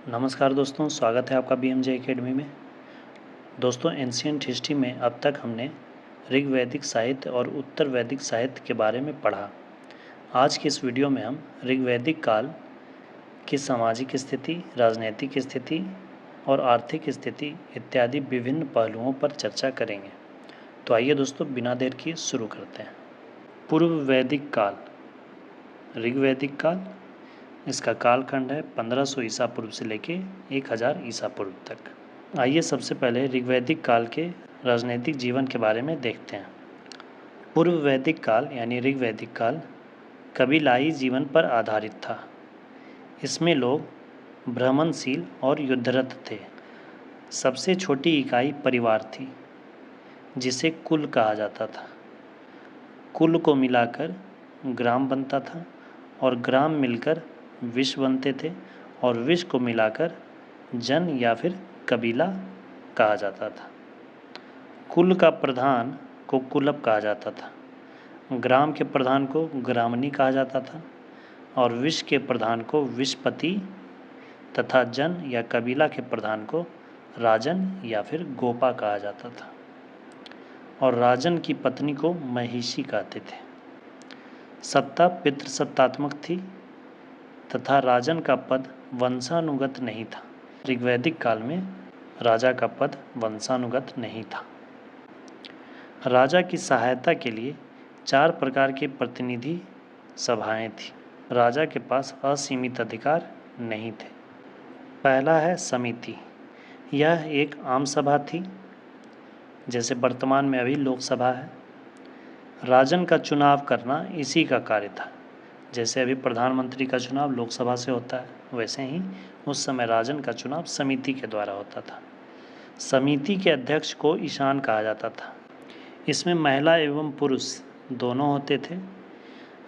नमस्कार दोस्तों, स्वागत है आपका BMJ एकेडमी में। दोस्तों, एंशिएंट हिस्ट्री में अब तक हमने ऋग्वैदिक साहित्य और उत्तर वैदिक साहित्य के बारे में पढ़ा। आज की इस वीडियो में हम ऋग्वैदिक काल की सामाजिक स्थिति, राजनीतिक स्थिति और आर्थिक स्थिति इत्यादि विभिन्न पहलुओं पर चर्चा करेंगे। तो आइए दोस्तों, बिना देर किए शुरू करते हैं। पूर्व वैदिक काल, ऋग्वैदिक काल, इसका कालखंड है 1500 ईसा पूर्व से लेके 1000 ईसा पूर्व तक। आइए सबसे पहले ऋग्वैदिक काल के राजनीतिक जीवन के बारे में देखते हैं। पूर्व वैदिक काल यानी ऋग्वैदिक काल कबीलाई जीवन पर आधारित था। इसमें लोग भ्रमणशील और युद्धरत थे। सबसे छोटी इकाई परिवार थी, जिसे कुल कहा जाता था। कुल को मिलाकर ग्राम बनता था और ग्राम मिलकर विश्व बनते थे और विश्व को मिलाकर जन या फिर कबीला कहा जाता था। कुल का प्रधान को कुलप कहा जाता था, ग्राम के प्रधान को ग्रामणी कहा जाता था और विश्व के प्रधान को विश्वपति तथा जन या कबीला के प्रधान को राजन या फिर गोपा कहा जाता था और राजन की पत्नी को महिषी कहते थे। सत्ता पितृसत्तात्मक थी तथा राजन का पद वंशानुगत नहीं था। ऋग्वैदिक काल में राजा का पद वंशानुगत नहीं था। राजा की सहायता के लिए 4 प्रकार के प्रतिनिधि सभाएं थी। राजा के पास असीमित अधिकार नहीं थे। पहला है समिति। यह एक आम सभा थी, जैसे वर्तमान में अभी लोकसभा है। राजन का चुनाव करना इसी का कार्य था। जैसे अभी प्रधानमंत्री का चुनाव लोकसभा से होता है, वैसे ही उस समय राजन का चुनाव समिति के द्वारा होता था। समिति के अध्यक्ष को ईशान कहा जाता था। इसमें महिला एवं पुरुष दोनों होते थे।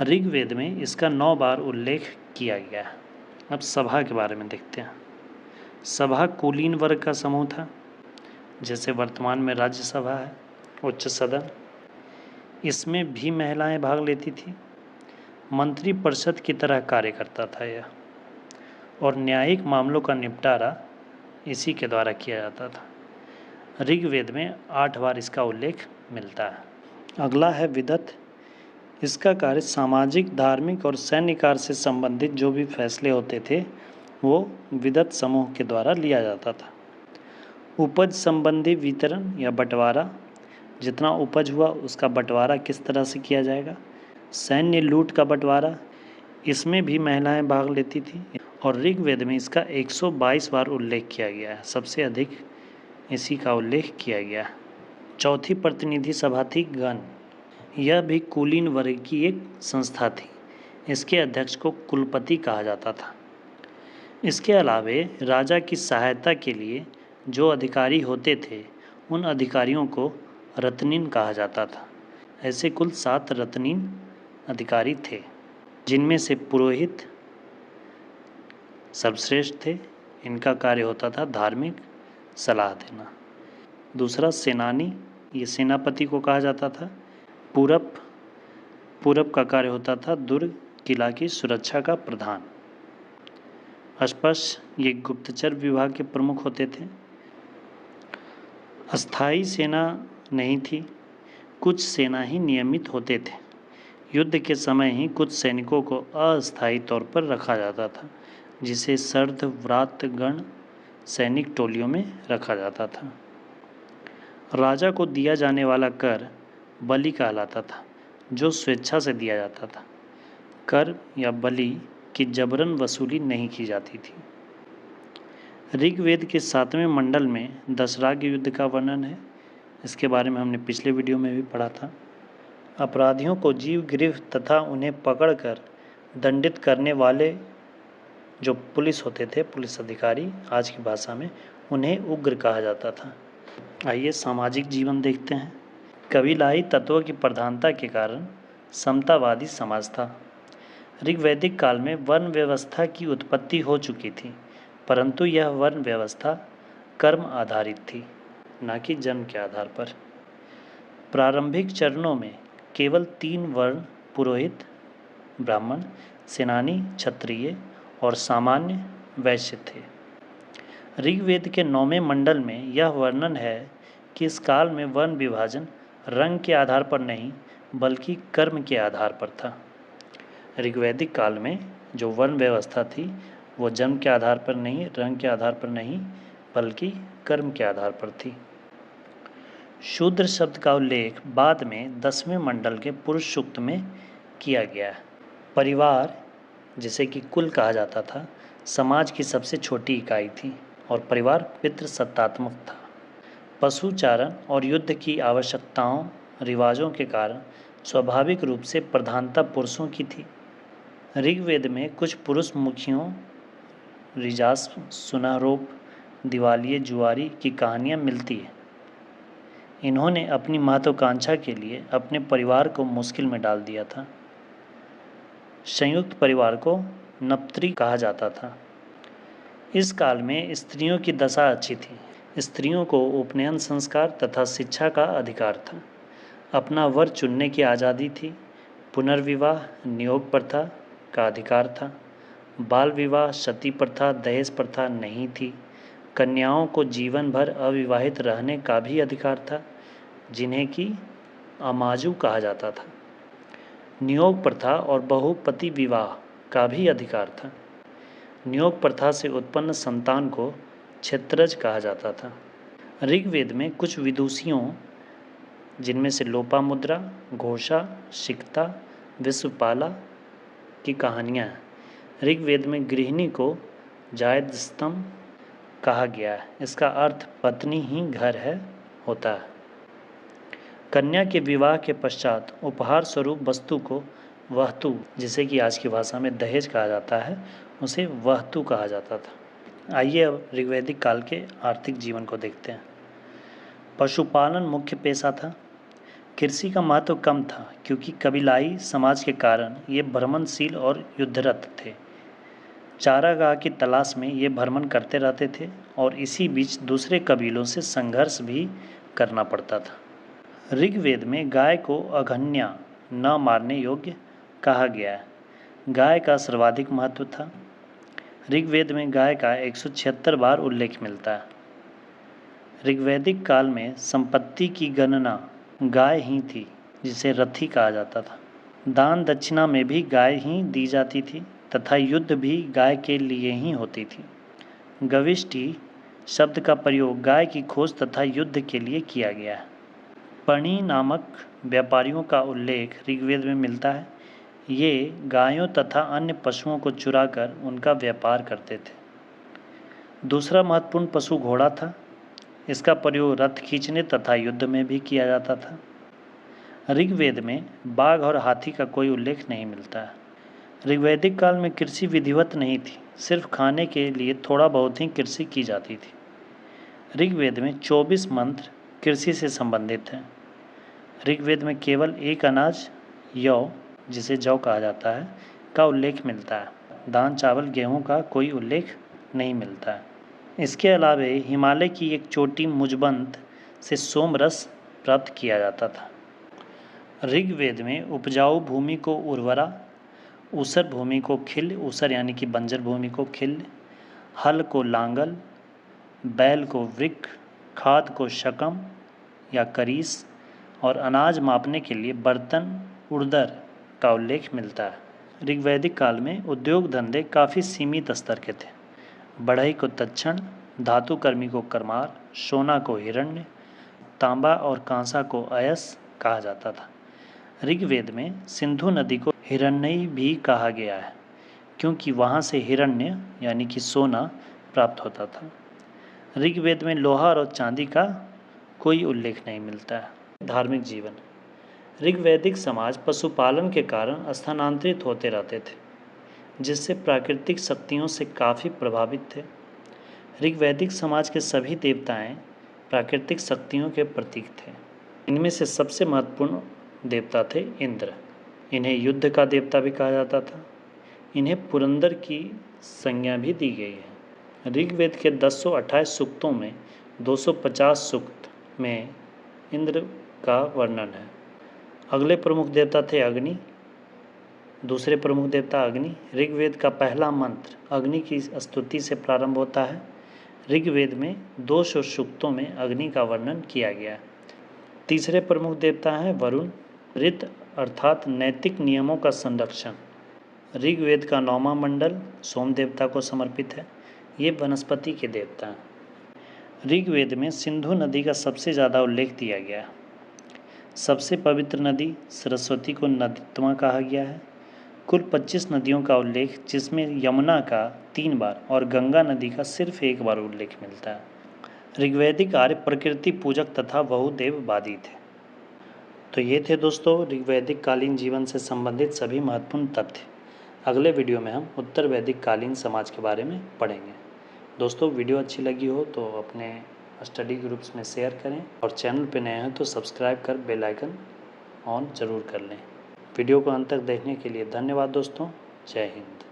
ऋग्वेद में इसका 9 बार उल्लेख किया गया है। अब सभा के बारे में देखते हैं। सभा कुलीन वर्ग का समूह था, जैसे वर्तमान में राज्यसभा है, उच्च सदन। इसमें भी महिलाएं भाग लेती थी। मंत्री परिषद की तरह कार्य करता था यह, और न्यायिक मामलों का निपटारा इसी के द्वारा किया जाता था। ऋग्वेद में 8 बार इसका उल्लेख मिलता है। अगला है विदत। इसका कार्य सामाजिक, धार्मिक और सैन्य कार्य से संबंधित जो भी फैसले होते थे वो विदत समूह के द्वारा लिया जाता था। उपज संबंधी वितरण या बंटवारा, जितना उपज हुआ उसका बंटवारा किस तरह से किया जाएगा। सैन्य लूट का बंटवारा, इसमें भी महिलाएं भाग लेती थी और ऋग्वेद में इसका 122 बार उल्लेख किया गया है। सबसे अधिक इसी का उल्लेख किया गया है। चौथी प्रतिनिधि सभा थी गण। यह भी कुलीन वर्ग की एक संस्था थी। इसके अध्यक्ष को कुलपति कहा जाता था। इसके अलावे राजा की सहायता के लिए जो अधिकारी होते थे उन अधिकारियों को रत्निन कहा जाता था। ऐसे कुल 7 रत्निन अधिकारी थे, जिनमें से पुरोहित सर्वश्रेष्ठ थे। इनका कार्य होता था धार्मिक सलाह देना। दूसरा सेनानी, ये सेनापति को कहा जाता था। पूरब का कार्य होता था दुर्ग किला की सुरक्षा का प्रधान। अस्पष्ट, ये गुप्तचर विभाग के प्रमुख होते थे। अस्थायी सेना नहीं थी, कुछ सेना ही नियमित होते थे। युद्ध के समय ही कुछ सैनिकों को अस्थायी तौर पर रखा जाता था, जिसे सर्ध व्रात गण सैनिक टोलियों में रखा जाता था। राजा को दिया जाने वाला कर बलि कहलाता था, जो स्वेच्छा से दिया जाता था। कर या बलि की जबरन वसूली नहीं की जाती थी। ऋग्वेद के 7वें मंडल में दशराग युद्ध का वर्णन है। इसके बारे में हमने पिछले वीडियो में भी पढ़ा था। अपराधियों को जीव गिरफ्त तथा उन्हें पकड़कर दंडित करने वाले जो पुलिस होते थे, पुलिस अधिकारी आज की भाषा में, उन्हें उग्र कहा जाता था। आइए सामाजिक जीवन देखते हैं। कबीलाई तत्वों की प्रधानता के कारण समतावादी समाज था। ऋग्वैदिक काल में वर्ण व्यवस्था की उत्पत्ति हो चुकी थी, परंतु यह वर्ण व्यवस्था कर्म आधारित थी, न कि जन्म के आधार पर। प्रारंभिक चरणों में केवल 3 वर्ण पुरोहित, ब्राह्मण, सेनानी, क्षत्रिय और सामान्य वैश्य थे। ऋग्वेद के 9वें मंडल में यह वर्णन है कि इस काल में वर्ण विभाजन रंग के आधार पर नहीं बल्कि कर्म के आधार पर था। ऋग्वैदिक काल में जो वर्ण व्यवस्था थी वो जन्म के आधार पर नहीं, रंग के आधार पर नहीं बल्कि कर्म के आधार पर थी। शूद्र शब्द का उल्लेख बाद में 10वें मंडल के पुरुष सूक्त में किया गया है। परिवार, जिसे कि कुल कहा जाता था, समाज की सबसे छोटी इकाई थी और परिवार पितृसत्तात्मक था। पशुचारण और युद्ध की आवश्यकताओं रिवाजों के कारण स्वाभाविक रूप से प्रधानता पुरुषों की थी। ऋग्वेद में कुछ पुरुष मुखियों रिजास्प, सुनारोप, दिवालिये जुआरी की कहानियाँ मिलती है। इन्होंने अपनी महत्वाकांक्षा के लिए अपने परिवार को मुश्किल में डाल दिया था। संयुक्त परिवार को नप्त्री कहा जाता था। इस काल में स्त्रियों की दशा अच्छी थी। स्त्रियों को उपनयन संस्कार तथा शिक्षा का अधिकार था। अपना वर चुनने की आज़ादी थी। पुनर्विवाह, नियोग प्रथा का अधिकार था। बाल विवाह, सती प्रथा, दहेज प्रथा नहीं थी। कन्याओं को जीवन भर अविवाहित रहने का भी अधिकार था, जिन्हें कि अमाजू कहा जाता था। नियोग प्रथा और बहुपति विवाह का भी अधिकार था। नियोग प्रथा से उत्पन्न संतान को क्षेत्रज कहा जाता था। ऋग्वेद में कुछ विदुषियों, जिनमें से लोपामुद्रा, घोषा, सिक्ता, विश्वपाला की कहानियाँ हैं। ऋग्वेद में गृहिणी को जायदस्तम कहा गया है। इसका अर्थ पत्नी ही घर है होता है। कन्या के विवाह के पश्चात उपहार स्वरूप वस्तु को वहतु, जिसे कि आज की भाषा में दहेज कहा जाता है, उसे वहतु कहा जाता था। आइए अब ऋग्वैदिक काल के आर्थिक जीवन को देखते हैं। पशुपालन मुख्य पेशा था। कृषि का महत्व कम था क्योंकि कबीलाई समाज के कारण ये भ्रमणशील और युद्धरत थे। चारागाह की तलाश में ये भ्रमण करते रहते थे और इसी बीच दूसरे कबीलों से संघर्ष भी करना पड़ता था। ऋग्वेद में गाय को अघन्या, न मारने योग्य कहा गया है। गाय का सर्वाधिक महत्व था। ऋग्वेद में गाय का 176 बार उल्लेख मिलता है। ऋग्वैदिक काल में संपत्ति की गणना गाय ही थी, जिसे रथी कहा जाता था। दान दक्षिणा में भी गाय ही दी जाती थी तथा युद्ध भी गाय के लिए ही होती थी। गविष्टि शब्द का प्रयोग गाय की खोज तथा युद्ध के लिए किया गया है। पणी नामक व्यापारियों का उल्लेख ऋग्वेद में मिलता है। ये गायों तथा अन्य पशुओं को चुराकर उनका व्यापार करते थे। दूसरा महत्वपूर्ण पशु घोड़ा था। इसका प्रयोग रथ खींचने तथा युद्ध में भी किया जाता था। ऋग्वेद में बाघ और हाथी का कोई उल्लेख नहीं मिलता है। ऋग्वैदिक काल में कृषि विधिवत नहीं थी, सिर्फ खाने के लिए थोड़ा बहुत ही कृषि की जाती थी। ऋग्वेद में 24 मंत्र कृषि से संबंधित हैं। ऋग्वेद में केवल एक अनाज यौ, जिसे जौ कहा जाता है, का उल्लेख मिलता है। धान, चावल, गेहूं का कोई उल्लेख नहीं मिलता है। इसके अलावा हिमालय की एक चोटी मुजबंत से सोम रस प्राप्त किया जाता था। ऋग्वेद में उपजाऊ भूमि को उर्वरा, ऊसर भूमि को खिल, ऊसर यानी कि बंजर भूमि को खिल, हल को लांगल, बैल को वृक, खाद को शकम या करीस और अनाज मापने के लिए बर्तन उर्दर का उल्लेख मिलता है। ऋग्वैदिक काल में उद्योग धंधे काफ़ी सीमित स्तर के थे। बढ़ई को तक्षण, धातु कर्मी को करमार, सोना को हिरण्य, तांबा और कांसा को अयस कहा जाता था। ऋग्वेद में सिंधु नदी को हिरण्यई भी कहा गया है क्योंकि वहाँ से हिरण्य यानी कि सोना प्राप्त होता था। ऋग्वेद में लोहा और चांदी का कोई उल्लेख नहीं मिलता है। धार्मिक जीवन। ऋग्वैदिक समाज पशुपालन के कारण स्थानांतरित होते रहते थे, जिससे प्राकृतिक शक्तियों से काफ़ी प्रभावित थे। ऋग्वैदिक समाज के सभी देवताएं प्राकृतिक शक्तियों के प्रतीक थे। इनमें से सबसे महत्वपूर्ण देवता थे इंद्र। इन्हें युद्ध का देवता भी कहा जाता था। इन्हें पुरंदर की संज्ञा भी दी गई है। ऋग्वेद के 1028 सूक्तों में 250 सूक्त में इंद्र का वर्णन है। अगले प्रमुख देवता थे अग्नि। दूसरे प्रमुख देवता अग्नि। ऋग्वेद का पहला मंत्र अग्नि की स्तुति से प्रारंभ होता है। ऋग्वेद में 200 सूक्तों में अग्नि का वर्णन किया गया है। तीसरे प्रमुख देवता हैं वरुण। ऋत अर्थात नैतिक नियमों का संरक्षण। ऋग्वेद का 9वां मंडल सोम देवता को समर्पित है। ये वनस्पति के देवता हैं। ऋग्वेद में सिंधु नदी का सबसे ज़्यादा उल्लेख दिया गया है। सबसे पवित्र नदी सरस्वती को नदीत्मा कहा गया है। कुल 25 नदियों का उल्लेख, जिसमें यमुना का 3 बार और गंगा नदी का सिर्फ 1 बार उल्लेख मिलता है। ऋग्वैदिक आर्य प्रकृति पूजक तथा बहुदेववादी थे। तो ये थे दोस्तों ऋग्वैदिक कालीन जीवन से संबंधित सभी महत्वपूर्ण तथ्य। अगले वीडियो में हम उत्तर वैदिक कालीन समाज के बारे में पढ़ेंगे। दोस्तों वीडियो अच्छी लगी हो तो अपने स्टडी ग्रुप्स में शेयर करें और चैनल पर नए हैं तो सब्सक्राइब कर बेल आइकन ऑन ज़रूर कर लें। वीडियो को अंत तक देखने के लिए धन्यवाद दोस्तों। जय हिंद।